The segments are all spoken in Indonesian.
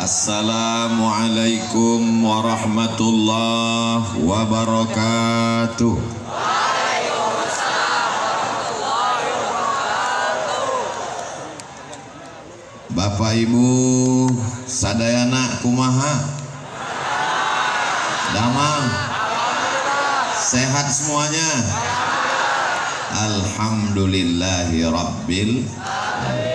Assalamualaikum warahmatullahi wabarakatuh. Bapak Ibu sadayana kumaha? Damang? Sehat semuanya? Alhamdulillahi Rabbil alamin.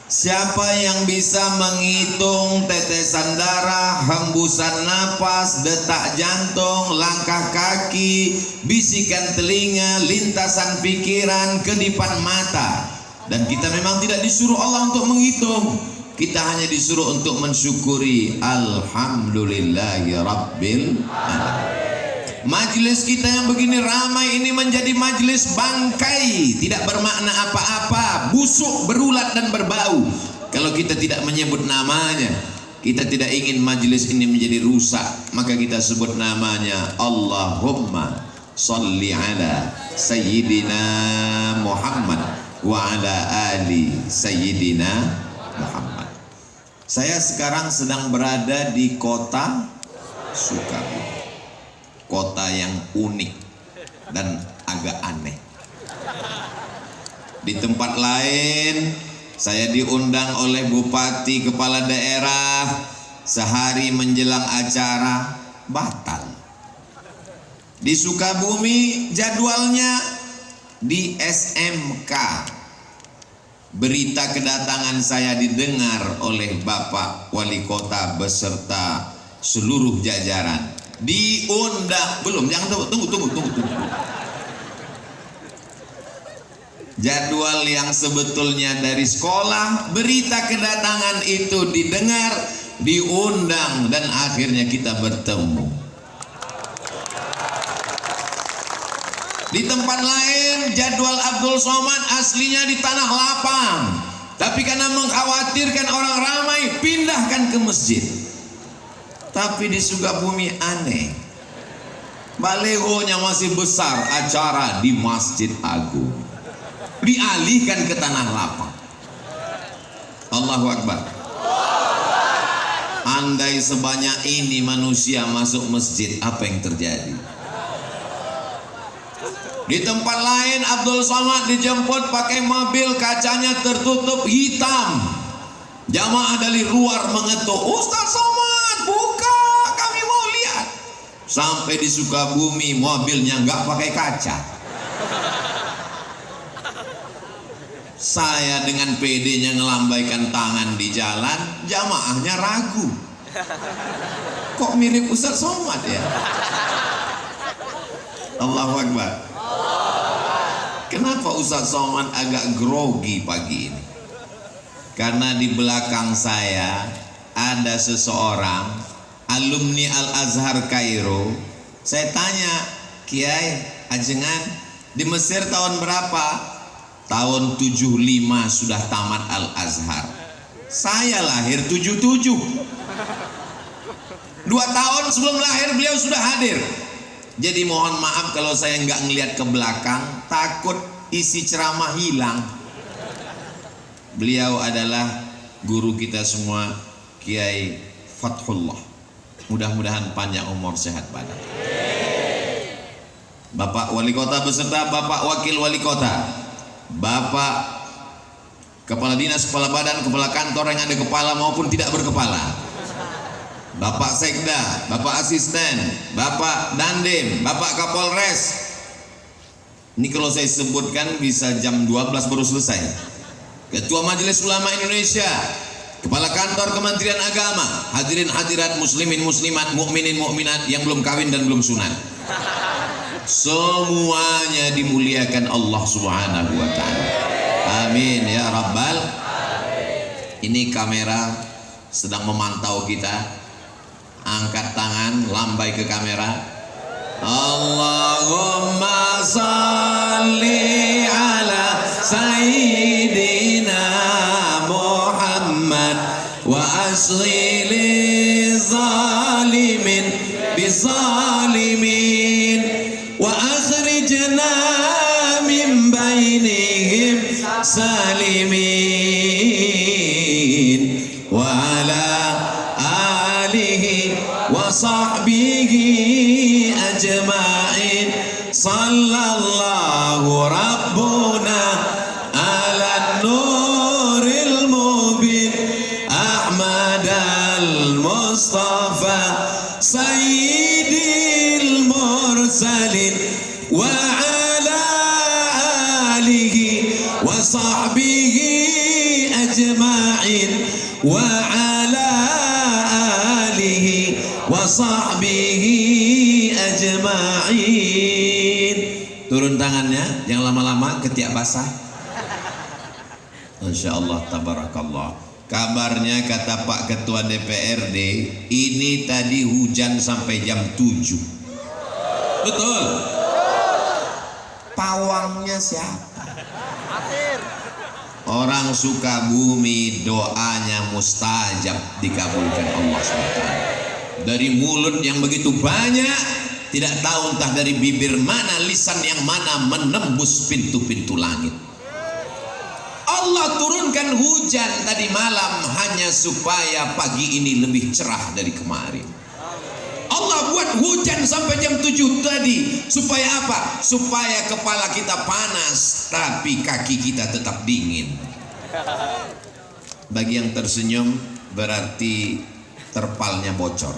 Siapa yang bisa menghitung tetesan darah, hembusan napas, detak jantung, langkah kaki, bisikan telinga, lintasan pikiran, kedipan mata. Dan kita memang tidak disuruh Allah untuk menghitung, kita hanya disuruh untuk mensyukuri. Alhamdulillahi Rabbil alamin. Majelis kita yang begini ramai ini menjadi majelis bangkai, tidak bermakna apa-apa, busuk, berulat dan berbau. Kalau kita tidak menyebut namanya, kita tidak ingin majelis ini menjadi rusak, maka kita sebut namanya. Allahumma salli ala Sayyidina Muhammad wa ala ali Sayyidina Muhammad. Saya sekarang sedang berada di kota Sukabumi, kota yang unik dan agak aneh. Di tempat lain saya diundang oleh bupati, kepala daerah, sehari menjelang acara batal. Di Sukabumi jadwalnya di SMK. Berita kedatangan saya didengar oleh Bapak Wali Kota beserta seluruh jajaran. Diundang belum? Jangan tunggu. Jadwal yang sebetulnya dari sekolah, berita kedatangan itu didengar, diundang, dan akhirnya kita bertemu. Di tempat lain jadwal Abdul Somad aslinya di Tanah Lapang, tapi karena mengkhawatirkan orang ramai pindahkan ke masjid. Tapi di Sukabumi aneh, balehonya masih besar, acara di Masjid Agung, dialihkan ke Tanah Lapang. Allahu Akbar. Andai sebanyak ini manusia masuk masjid, apa yang terjadi? Di tempat lain Abdul Somad dijemput pakai mobil, kacanya tertutup hitam. Jamaah dari luar mengetuk, Ustaz Somad buka, kami mau lihat. Sampai di Sukabumi mobilnya nggak pakai kaca. Saya dengan PD-nya ngelambaikan tangan di jalan, jamaahnya ragu. Kok mirip Ustaz Somad ya? Allahu Akbar. Kenapa Ustaz Somad agak grogi pagi ini? Karena di belakang saya ada seseorang alumni Al-Azhar Kairo. Saya tanya, Kiai Ajengan di Mesir tahun berapa? Tahun 75 sudah tamat Al-Azhar. Saya lahir 77. 2 tahun sebelum lahir beliau sudah hadir. Jadi mohon maaf kalau saya nggak ngelihat ke belakang, takut isi ceramah hilang. Beliau adalah guru kita semua, Kiai Fathullah. Mudah-mudahan panjang umur, sehat badan. Bapak Wali Kota beserta Bapak Wakil Wali Kota, Bapak Kepala Dinas, Kepala Badan, Kepala Kantor yang ada kepala maupun tidak berkepala, Bapak Sekda, Bapak Asisten, Bapak Dandim, Bapak Kapolres. Ini kalau saya sebutkan bisa jam 12 baru selesai. Ketua Majelis Ulama Indonesia, Kepala Kantor Kementerian Agama, hadirin hadirat, muslimin muslimat, mukminin mukminat yang belum kawin dan belum sunat, semuanya dimuliakan Allah Subhanahu wa taala. Amin ya rabbal. Ini kamera sedang memantau kita. Angkat tangan, lambai ke kamera. Allahumma salli ala Sayyidina Muhammad wa asli zalimin bizalimin wa akhrijna min bainihim salimin wa ala أجمعين صلى الله ربنا على النور المبين أحمد المصطفى سيد المرسلين وعلى آله وصحبه أجمعين وعلى آله وصحبه أجمعين. Turun tangannya, jangan lama-lama ketiak basah. Masya Allah, tabarakallah. Kabarnya kata Pak Ketua DPRD, ini tadi hujan sampai jam 7. Betul? Pawangnya siapa? Orang Sukabumi doanya mustajab, dikabulkan Allah SWT. Dari mulut yang begitu banyak, tidak tahu entah dari bibir mana, lisan yang mana menembus pintu-pintu langit. Allah turunkan hujan tadi malam hanya supaya pagi ini lebih cerah dari kemarin. Allah buat hujan sampai jam 7 tadi supaya apa? Supaya kepala kita panas tapi kaki kita tetap dingin. Bagi yang tersenyum berarti terpalnya bocor.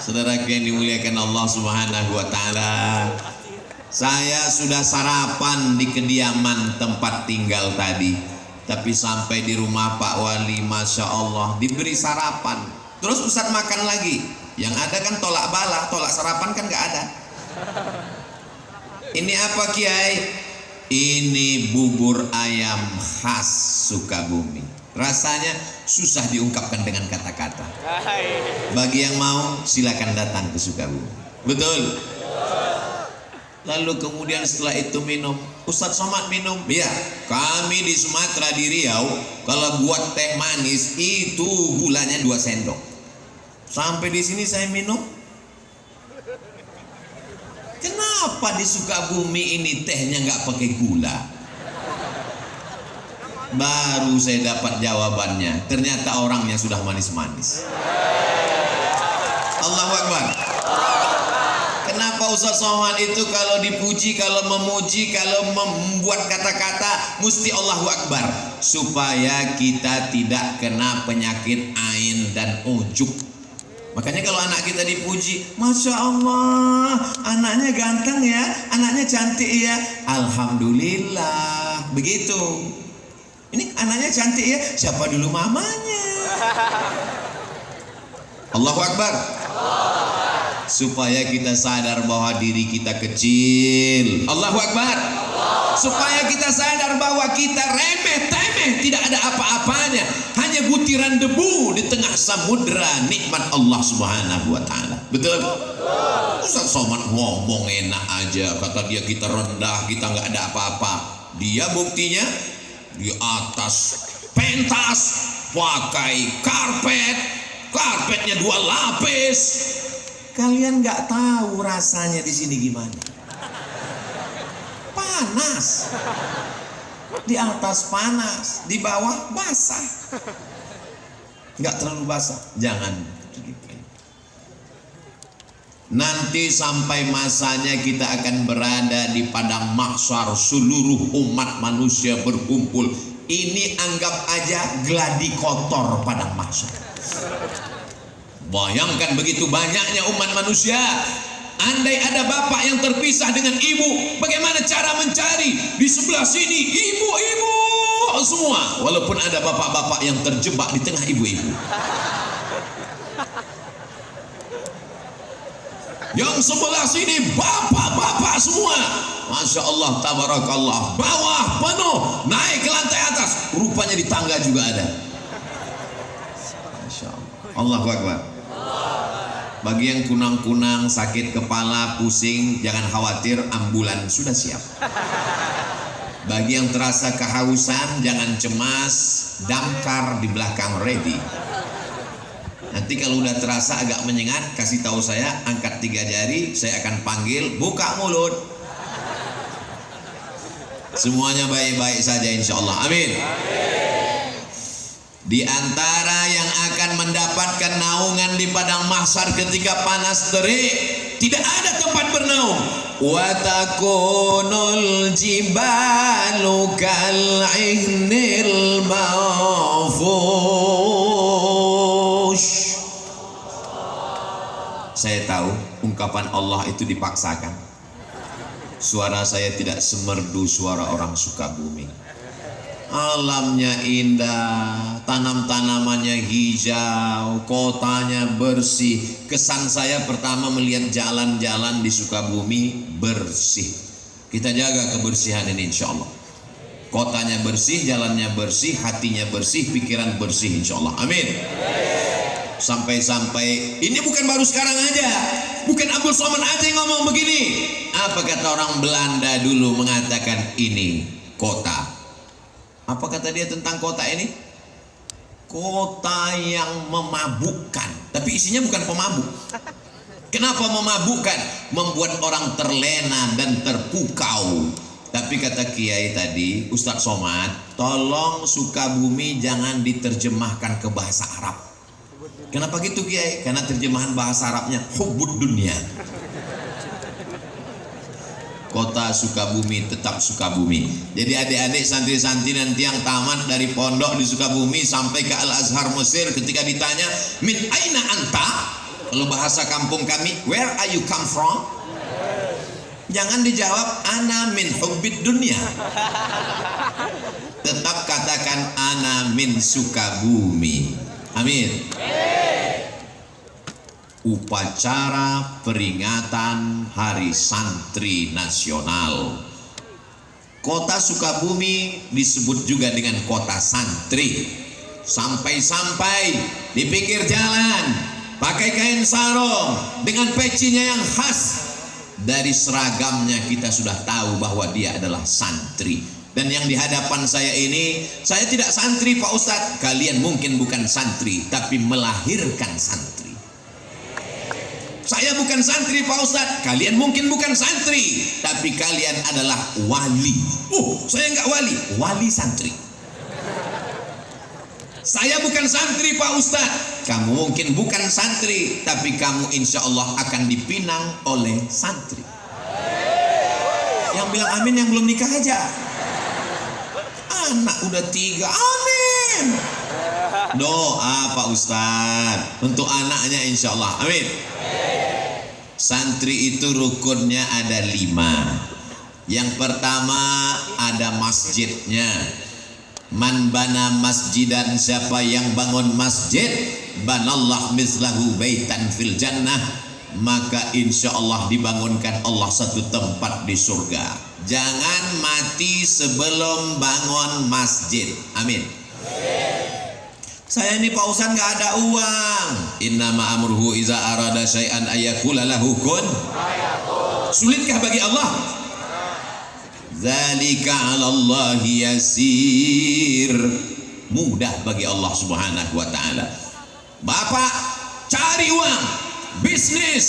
Saudara yang dimuliakan Allah Subhanahu wa taala, saya sudah sarapan di kediaman tempat tinggal tadi, tapi sampai di rumah Pak Wali, Masya Allah, diberi sarapan. Terus Ustaz makan lagi. Yang ada kan tolak bala, tolak sarapan kan gak ada. Ini apa Kiai? Ini bubur ayam khas Sukabumi. Rasanya susah diungkapkan dengan kata-kata. Bagi yang mau silakan datang ke Sukabumi. Betul? Lalu kemudian setelah itu minum. Ustadz Somad minum. Ya, kami di Sumatera di Riau kalau buat teh manis itu gulanya 2 sendok. Sampai di sini saya minum. Kenapa di Sukabumi ini tehnya nggak pakai gula? Baru saya dapat jawabannya. Ternyata orangnya sudah manis-manis. Allahu Akbar. Kenapa Ustaz Somad itu kalau dipuji, kalau memuji, kalau membuat kata-kata mesti Allahu Akbar, supaya kita tidak kena penyakit ain dan ujub. Makanya kalau anak kita dipuji, Masya Allah, anaknya ganteng ya, anaknya cantik ya, Alhamdulillah. Begitu. Ini anaknya cantik ya, siapa dulu mamanya? Allahu Akbar. Supaya kita sadar bahwa diri kita kecil. Allahu Akbar. Supaya kita sadar bahwa kita remeh-temeh, tidak ada apa-apanya, hanya butiran debu di tengah samudra nikmat Allah Subhanahu wa taala. Betul? Ustaz Somad ngomong enak aja, kata dia kita rendah, kita nggak ada apa-apa. Dia buktinya di atas pentas pakai karpetnya 2 lapis. Kalian nggak tahu rasanya di sini gimana? Panas. Di atas panas, di bawah basah. Nggak terlalu basah. Jangan. Nanti sampai masanya kita akan berada di padang mahsyar, seluruh umat manusia berkumpul. Ini anggap aja gladi kotor padang mahsyar. Bayangkan begitu banyaknya umat manusia. Andai ada bapak yang terpisah dengan ibu, bagaimana cara mencari? Di sebelah sini ibu-ibu semua, walaupun ada bapak-bapak yang terjebak di tengah ibu-ibu. Yang sebelah sini bapak-bapak semua, Masya Allah, tabarakallah, bawah penuh, naik ke lantai atas, rupanya di tangga juga ada. Masya Allah. Allahu Akbar. Bagi yang kunang-kunang, sakit kepala, pusing, jangan khawatir, ambulan sudah siap. Bagi yang terasa kehausan, jangan cemas, damkar di belakang ready. Nanti kalau udah terasa agak menyengat, kasih tahu saya, angkat 3 jari, saya akan panggil, buka mulut. Semuanya baik-baik saja insya Allah. Amin. Di antara yang akan mendapatkan naungan di padang mahsyar ketika panas terik, tidak ada tempat bernaung. Wa takunul jibalu kal'ihnil manfush. Saya tahu ungkapan Allah itu dipaksakan. Suara saya tidak semerdu suara orang Sukabumi. Alamnya indah, tanam-tanamannya hijau, kotanya bersih. Kesan saya pertama melihat jalan-jalan di Sukabumi bersih. Kita jaga kebersihan ini insya Allah. Kotanya bersih, jalannya bersih, hatinya bersih, pikiran bersih insya Allah. Amin. Sampai-sampai ini bukan baru sekarang aja, bukan Abdul Somad aja yang ngomong begini. Apa kata orang Belanda dulu mengatakan ini kota? Apa kata dia tentang kota ini? Kota yang memabukkan, tapi isinya bukan pemabuk. Kenapa memabukkan? Membuat orang terlena dan terpukau. Tapi kata Kiai tadi, Ustadz Somad, tolong Sukabumi jangan diterjemahkan ke bahasa Arab. Kenapa gitu Kiai? Karena terjemahan bahasa Arabnya hubbud dunia. Kota Sukabumi tetap Sukabumi. Jadi adik-adik santri-santri nanti yang tamat dari pondok di Sukabumi sampai ke Al-Azhar Mesir, ketika ditanya min aina anta, kalau bahasa kampung kami, where are you come from, jangan dijawab ana min hubbid dunya, tetap katakan ana min Sukabumi. Amin. Upacara peringatan Hari Santri Nasional. Kota Sukabumi disebut juga dengan kota santri. Sampai-sampai di pinggir jalan pakai kain sarung dengan pecinya yang khas. Dari seragamnya kita sudah tahu bahwa dia adalah santri. Dan yang di hadapan saya ini, saya tidak santri Pak Ustadz. Kalian mungkin bukan santri, tapi melahirkan santri. Saya bukan santri Pak Ustadz, kalian mungkin bukan santri, tapi kalian adalah wali. Saya enggak wali, wali santri. Saya bukan santri Pak Ustadz, kamu mungkin bukan santri, tapi kamu insya Allah akan dipinang oleh santri. Yang bilang amin yang belum nikah aja. Anak udah 3, amin. Doa Pak Ustadz untuk anaknya insya Allah, amin. Santri itu rukunnya ada 5. Yang pertama ada masjidnya. Man bana masjidan, siapa yang bangun masjid, banallah mislahu baitan fil jannah, maka insya Allah dibangunkan Allah satu tempat di surga. Jangan mati sebelum bangun masjid, amin. Saya ini Pak Ustadz nggak ada uang. Innama amruhu iza arada syai'an ayakula lahu kun. Sulitkah bagi Allah? Zalika 'alallahi yasir. Mudah bagi Allah Subhanahu wa taala. Bapak cari uang, bisnis.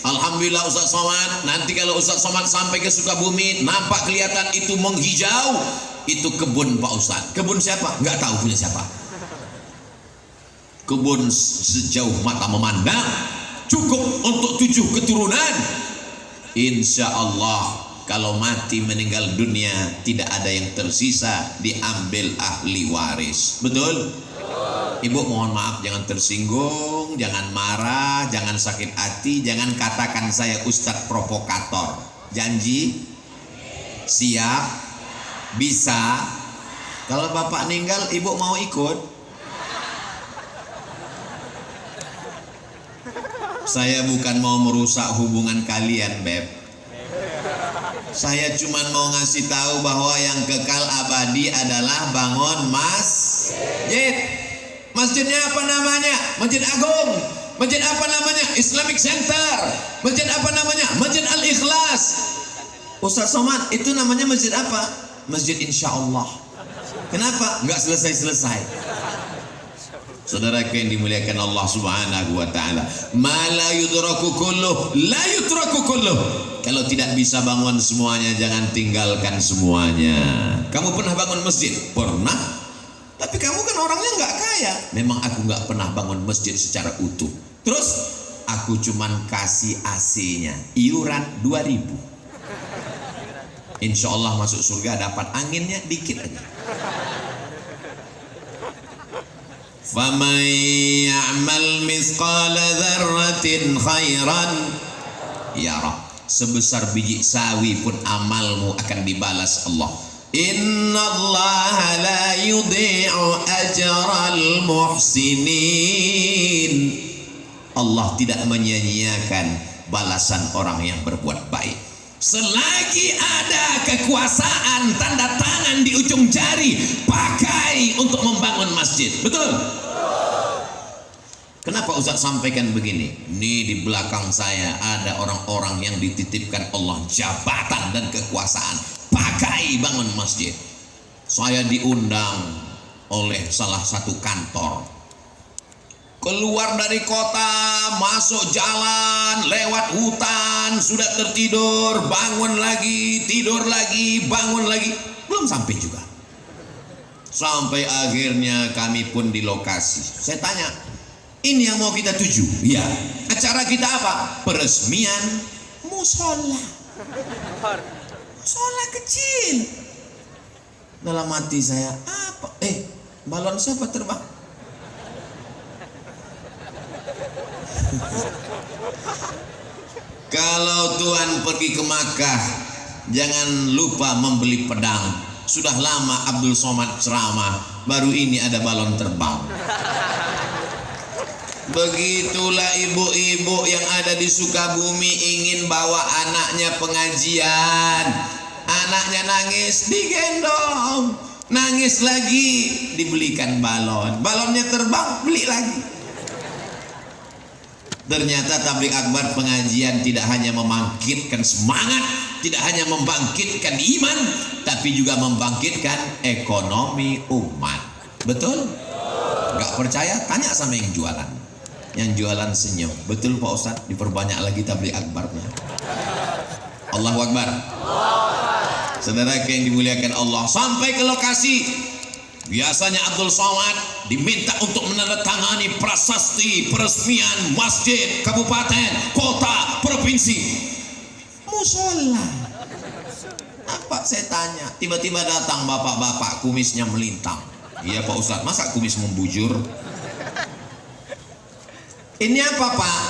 Alhamdulillah Ustadz Somad, nanti kalau Ustadz Somad sampai ke Sukabumi, nampak kelihatan itu menghijau, itu kebun Pak Ustadz. Kebun siapa? Nggak tahu punya siapa. Kebun sejauh mata memandang, cukup untuk 7 keturunan. Insya Allah kalau mati meninggal dunia tidak ada yang tersisa, diambil ahli waris. Betul? Ibu mohon maaf, jangan tersinggung, jangan marah, jangan sakit hati, jangan katakan saya Ustadz provokator. Janji? Siap? Bisa? Kalau bapak meninggal, ibu mau ikut? Saya bukan mau merusak hubungan kalian, Beb. Saya cuma mau ngasih tahu bahwa yang kekal abadi adalah bangun masjid. Masjidnya apa namanya? Masjid Agung. Masjid apa namanya? Islamic Center. Masjid apa namanya? Masjid Al-Ikhlas. Ustadz Somad, itu namanya masjid apa? Masjid Insya Allah. Kenapa? Nggak selesai-selesai. Saudara yang dimuliakan Allah Subhanahu wa taala, ma la yudraku kulluh la yutraku kulluh. Kalau tidak bisa bangun semuanya, jangan tinggalkan semuanya. Kamu pernah bangun masjid? Pernah. Tapi kamu kan orangnya nggak kaya. Memang aku nggak pernah bangun masjid secara utuh. Terus aku cuman kasih AC-nya, iuran 2.000. Insya Allah masuk surga dapat anginnya dikit aja. Faman ya'mal mithqala dzarratin khairan yarah. Sebesar biji sawi pun amalmu akan dibalas Allah. Innallaha la yudhi'u ajral muhsinin. Allah tidak menyia-nyiakan balasan orang yang berbuat baik. Selagi ada kekuasaan, tanda tangan di ujung jari, pakai untuk membangun masjid. Betul? Kenapa Ustaz sampaikan begini? Ini di belakang saya ada orang-orang yang dititipkan Allah jabatan dan kekuasaan, pakai bangun masjid. Saya diundang oleh salah satu kantor, keluar dari kota, masuk jalan, lewat hutan, sudah tertidur, bangun lagi, tidur lagi, bangun lagi, belum sampai juga. Sampai akhirnya kami pun di lokasi. Saya tanya, ini yang mau kita tuju? Ya. Acara kita apa? Peresmian musola. Musola kecil. Dalam hati saya, apa? Balon siapa terbang? Kalau Tuhan pergi ke Makkah, jangan lupa membeli pedang. Sudah lama Abdul Somad ceramah, baru ini ada balon terbang. Begitulah ibu-ibu yang ada di Sukabumi ingin bawa anaknya pengajian. Anaknya nangis, digendong. Nangis lagi, dibelikan balon. Balonnya terbang, beli lagi. Ternyata tabligh akbar pengajian tidak hanya membangkitkan semangat, tidak hanya membangkitkan iman, tapi juga membangkitkan ekonomi umat. Betul? Gak percaya? Tanya sama yang jualan. Yang jualan senyum. Betul Pak Ustadz, diperbanyak lagi tabligh akbarnya. Allahu Akbar. Saudara yang dimuliakan Allah, sampai ke lokasi. Biasanya Abdul Somad diminta untuk menandatangani prasasti peresmian masjid, kabupaten, kota, provinsi. Musola. Apa saya tanya? Tiba-tiba datang bapak-bapak kumisnya melintang. Iya Pak Ustadz, masa kumis membujur? Ini apa Pak?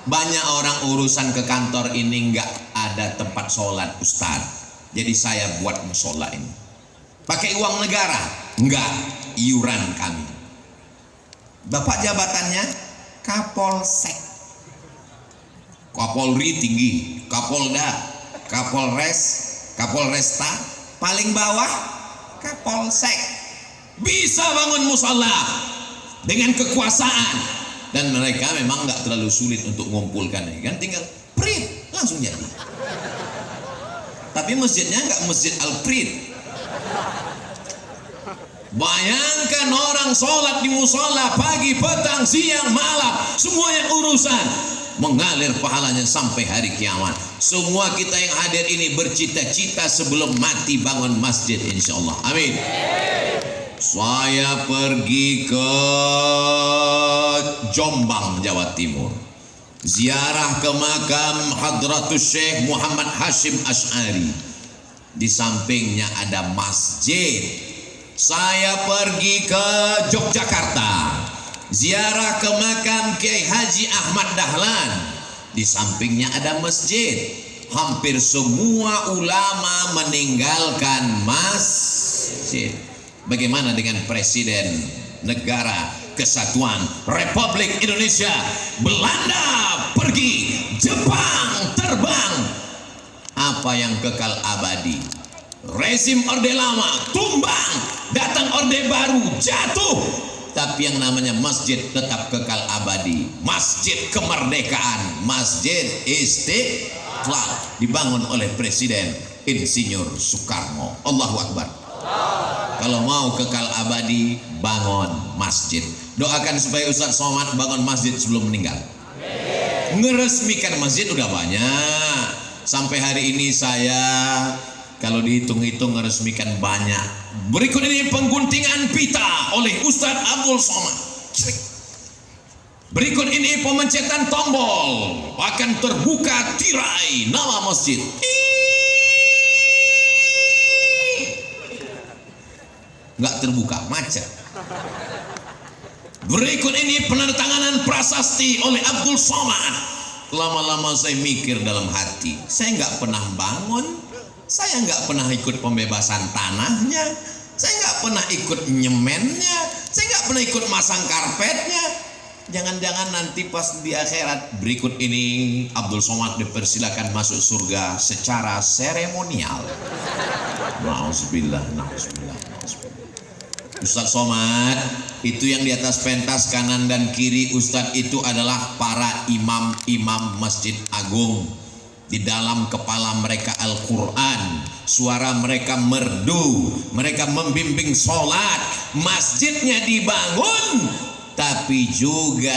Banyak orang urusan ke kantor ini nggak ada tempat sholat Ustadz. Jadi saya buat musola ini. Pakai uang negara? Enggak, iuran kami. Bapak jabatannya Kapolsek. Kapolri tinggi, Kapolda, Kapolres, Kapolresta, paling bawah Kapolsek. Bisa bangun musola dengan kekuasaan. Dan mereka memang nggak terlalu sulit untuk mengumpulkan, kan tinggal print langsung jadi. Tapi masjidnya nggak masjid al-print. Bayangkan orang sholat di musola pagi, petang, siang, malam, semua yang urusan mengalir pahalanya sampai hari kiamat. Semua kita yang hadir ini bercita-cita sebelum mati bangun masjid, insya Allah. Amin. Saya pergi ke Jombang, Jawa Timur, ziarah ke makam Hadratus Syekh Muhammad Hashim Asy'ari. Di sampingnya ada masjid. Saya pergi ke Yogyakarta, ziarah ke makam Kiai Haji Ahmad Dahlan. Di sampingnya ada masjid. Hampir semua ulama meninggalkan masjid. Bagaimana dengan Presiden Negara Kesatuan Republik Indonesia? Belanda pergi, Jepang terbang. Apa yang kekal abadi? Rezim Orde Lama tumbang, datang Orde Baru jatuh. Tapi yang namanya masjid tetap kekal abadi. Masjid kemerdekaan, Masjid Istiqlal, dibangun oleh Presiden Insinyur Soekarno. Allahu Akbar. Kalau mau kekal abadi, bangun masjid. Doakan supaya Ustadz Somad bangun masjid sebelum meninggal. Ngeresmikan masjid udah banyak. Sampai hari ini saya kalau dihitung-hitung ngeresmikan banyak. Berikut ini pengguntingan pita oleh Ustadz Abdul Somad. Berikut ini pemencetan tombol, akan terbuka tirai nama masjid. Nggak terbuka, macet. Berikut ini penandatanganan prasasti oleh Abdul Somad. Lama-lama saya mikir dalam hati, saya nggak pernah bangun, saya nggak pernah ikut pembebasan tanahnya, saya nggak pernah ikut nyemennya, saya nggak pernah ikut masang karpetnya. Jangan-jangan nanti pas di akhirat berikut ini Abdul Somad dipersilakan masuk surga secara seremonial. Nauzubillah, nauzubillah, nauzubillah. Ustadz Somad, itu yang di atas pentas kanan dan kiri Ustadz itu adalah para imam-imam Masjid Agung. Di dalam kepala mereka Al-Quran, suara mereka merdu, mereka membimbing sholat, masjidnya dibangun, tapi juga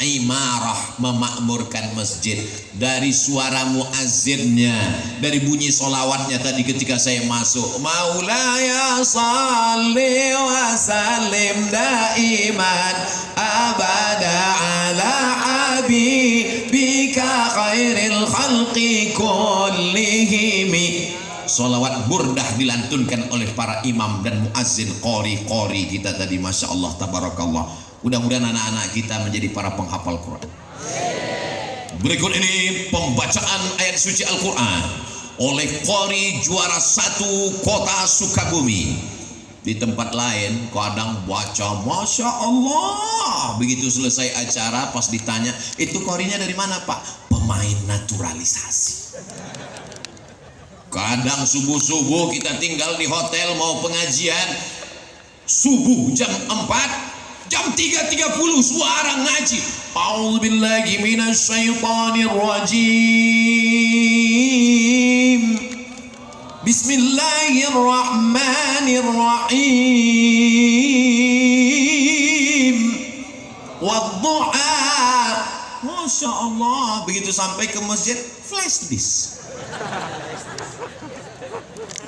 imarah memakmurkan masjid. Dari suara muazzinnya, dari bunyi solawatnya tadi ketika saya masuk, Maulaya salli wa sallim daiman abada ala habibika khairil khalqi kullihimi. Solawat burdah dilantunkan oleh para imam dan muazzin, qori kita tadi, masya Allah, tabarakallah. Mudah-mudahan anak-anak kita menjadi para penghafal Quran. Berikut ini pembacaan ayat suci Al-Quran oleh qori juara 1 kota Sukabumi. Di tempat lain kadang baca masya Allah, begitu selesai acara pas ditanya, itu qorinya dari mana Pak? Pemain naturalisasi. Kadang subuh-subuh kita tinggal di hotel mau pengajian, subuh jam 4, jam 3.30 suara ngaji. A'udzubillahi minasyaitonir rajim. Bismillahirrahmanirrahim. Wadduha. Masya Allah, begitu sampai ke masjid flash disk.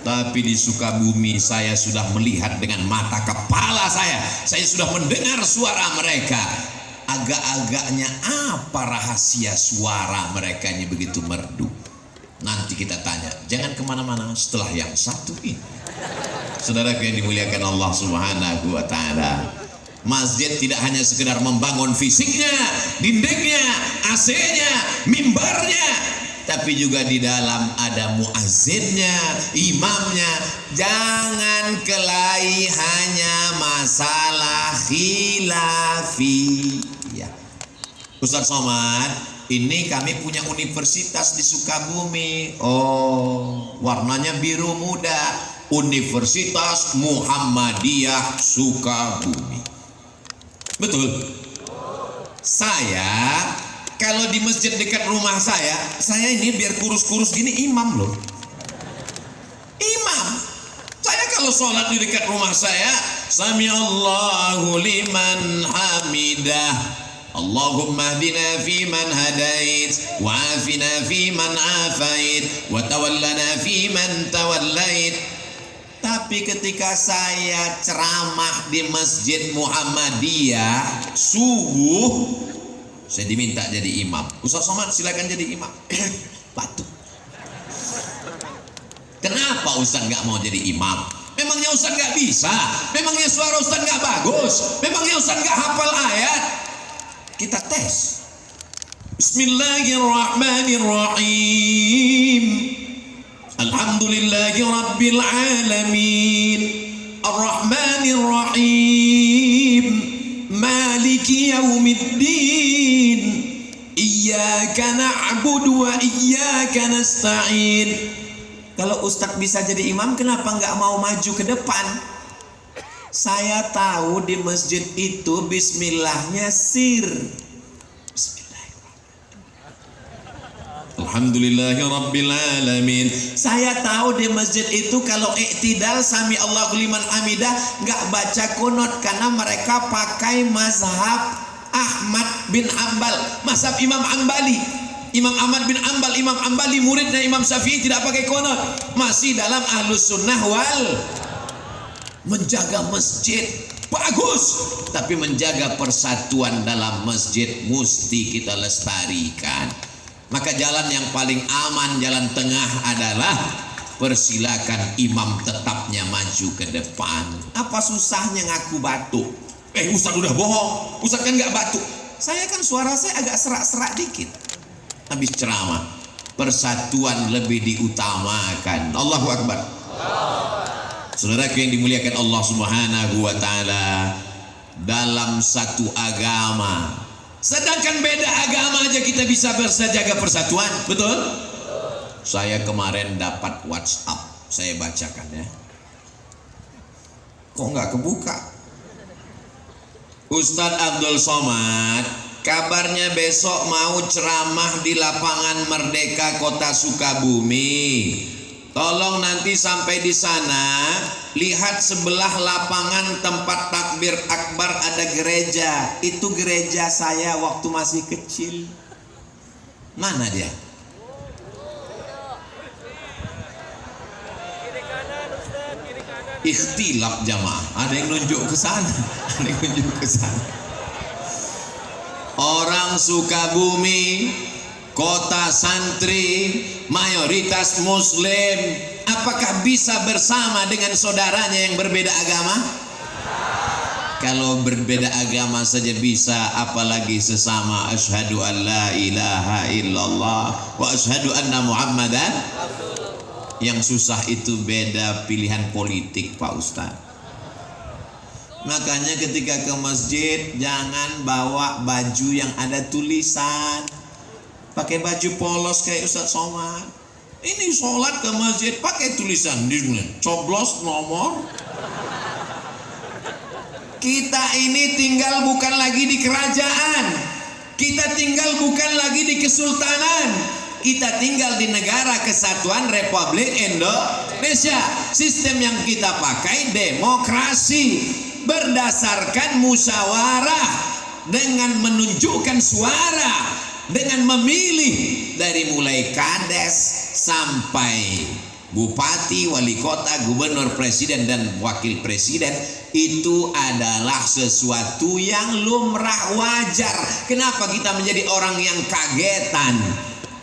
Tapi di Sukabumi saya sudah melihat dengan mata kepala saya sudah mendengar suara mereka. Agak-agaknya apa rahasia suara mereka ini begitu merdu? Nanti kita tanya, jangan kemana-mana setelah yang satu ini. Saudara yang dimuliakan Allah Subhanahu wa Ta'ala, masjid tidak hanya sekedar membangun fisiknya, dindingnya, AC-nya, mimbarnya, tapi juga di dalam ada muazzinnya, imamnya. Jangan kelahi hanya masalah khilafiyah. Ustadz Somad, ini kami punya universitas di Sukabumi. Oh, warnanya biru muda, Universitas Muhammadiyah Sukabumi. Betul. Saya kalau di masjid dekat rumah saya ini biar kurus-kurus gini imam loh. Imam. Saya kalau sholat di dekat rumah saya, Sami Allahu liman hamidah. Allahumma hdina fi man hadait, wa afina fi man afait, wa tawallana fi man tawallait. Tapi ketika saya ceramah di Masjid Muhammadiyah subuh, saya diminta jadi imam. Ustaz Somad silakan jadi imam. Batuk. Kenapa Ustaz nggak mau jadi imam? Memangnya Ustaz nggak bisa? Memangnya suara Ustaz nggak bagus? Memangnya Ustaz nggak hafal ayat? Kita tes. Bismillahirrahmanirrahim. Alhamdulillahi rabbil alamin. Ar-Rahmanir-Rahim. Maliki yaumiddin. Iyyaka na'budu wa iyyaka nasta'in. Kalau Ustadz bisa jadi imam, kenapa nggak mau maju ke depan? Saya tahu di masjid itu bismillahnya sir. Alhamdulillahirabbil alamin. Saya tahu di masjid itu kalau iktidal sami Allahu liman hamidah nggak baca kunut, karena mereka pakai mazhab Ahmad bin Ambal, mazhab Imam Ambali. Imam Ahmad bin Ambal, Imam Ambali muridnya Imam Syafi'i, tidak pakai kunut, masih dalam Ahlus Sunnah wal. menjaga masjid bagus, tapi menjaga persatuan dalam masjid mesti kita lestarikan. Maka jalan yang paling aman, jalan tengah adalah persilakan imam tetapnya maju ke depan. Apa susahnya ngaku batuk? Ustaz udah bohong, Ustaz kan nggak batuk. Saya kan suara saya agak serak-serak dikit habis ceramah. Persatuan lebih diutamakan. Allahu Akbar. Saudaraku yang dimuliakan Allah Subhanahu wa taala, dalam satu agama, sedangkan beda agama aja kita bisa jaga persatuan, betul? Saya kemarin dapat WhatsApp, saya bacakan ya. Kok nggak kebuka? Ustadz Abdul Somad, kabarnya besok mau ceramah di lapangan Merdeka Kota Sukabumi. Tolong nanti sampai di sana, lihat sebelah lapangan tempat takbir akbar ada gereja. Itu gereja saya waktu masih kecil. Mana dia? Ikhtilaf jamaah. Ada yang nunjuk ke sana, ada yang nunjuk ke sana. Orang Sukabumi, kota santri, mayoritas muslim, apakah bisa bersama dengan saudaranya yang berbeda agama? Kalau berbeda agama saja bisa, apalagi sesama asyhadu an la ilaha illallah wa asyhadu anna muhammadan. Yang susah itu beda pilihan politik, Pak Ustadz. Makanya ketika ke masjid jangan bawa baju yang ada tulisan. Pakai baju polos kayak Ustadz Somad. Ini sholat ke masjid pakai tulisan di coblos nomor. Kita ini tinggal bukan lagi di kerajaan, kita tinggal bukan lagi di kesultanan, kita tinggal di negara kesatuan Republik Indonesia. Sistem yang kita pakai demokrasi, berdasarkan musyawarah, dengan menunjukkan suara, dengan memilih dari mulai kades sampai bupati, wali kota, gubernur, presiden, dan wakil presiden. Itu adalah sesuatu yang lumrah, wajar. Kenapa kita menjadi orang yang kagetan?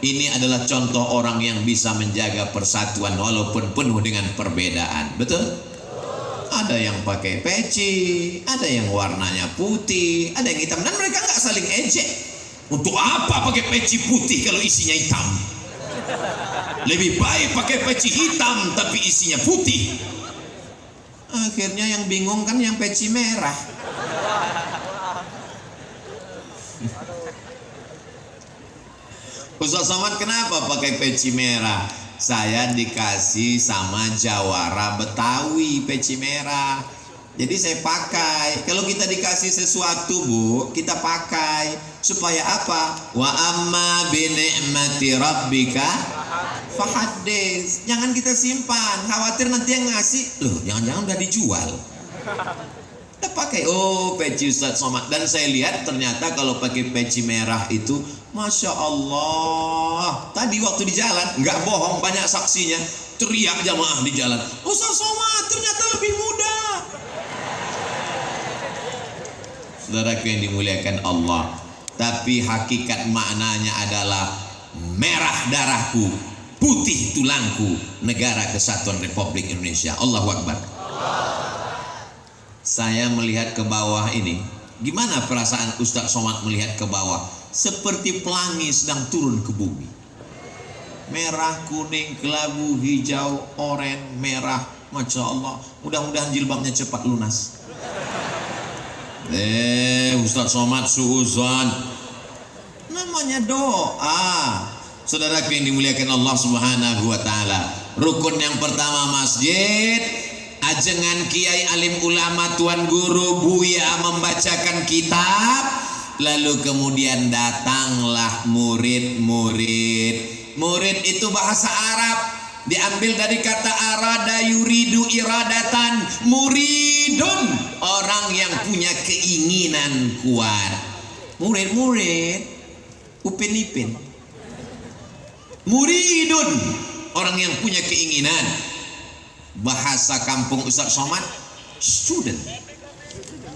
Ini adalah contoh orang yang bisa menjaga persatuan walaupun penuh dengan perbedaan. Betul? Ada yang pakai peci, ada yang warnanya putih, ada yang hitam, dan mereka nggak saling ejek. Untuk apa pakai peci putih kalau isinya hitam? Lebih baik pakai peci hitam tapi isinya putih. Akhirnya yang bingung kan yang peci merah. Ustaz Somad kenapa pakai peci merah? Saya dikasih sama jawara Betawi peci merah, jadi saya pakai. Kalau kita dikasih sesuatu, Bu, kita pakai. Supaya apa? Wa amma bi ni'mati rabbika fahaddits. Jangan kita simpan, khawatir nanti yang ngasih, loh jangan-jangan udah dijual. Kita pakai, oh peci Ustaz Somad. Dan saya lihat ternyata kalau pakai peci merah itu, Masya Allah, tadi waktu di jalan, nggak bohong, banyak saksinya, teriak jamaah di jalan, Ustaz Somad ternyata lebih muda. Saudaraku yang dimuliakan Allah, tapi hakikat maknanya adalah merah darahku, putih tulangku, negara kesatuan Republik Indonesia. Allahu Akbar. Saya melihat ke bawah ini, gimana perasaan Ustaz Somad melihat ke bawah? Seperti pelangi sedang turun ke bumi. Merah, kuning, kelabu, hijau, oranye, merah. Masya Allah, mudah-mudahan jilbabnya cepat lunas. Ustaz Somad suuzon. Namanya doa. Saudaraku yang dimuliakan Allah Subhanahu wa taala, rukun yang pertama masjid, ajengan kiai alim ulama tuan guru buya membacakan kitab, lalu kemudian datanglah murid-murid. Murid itu bahasa Arab, diambil dari kata arada yuridu iradatan. Muridun, orang yang punya keinginan kuat. Murid-murid, upin-ipin. Muridun, orang yang punya keinginan. Bahasa kampung Ustaz Somad, student.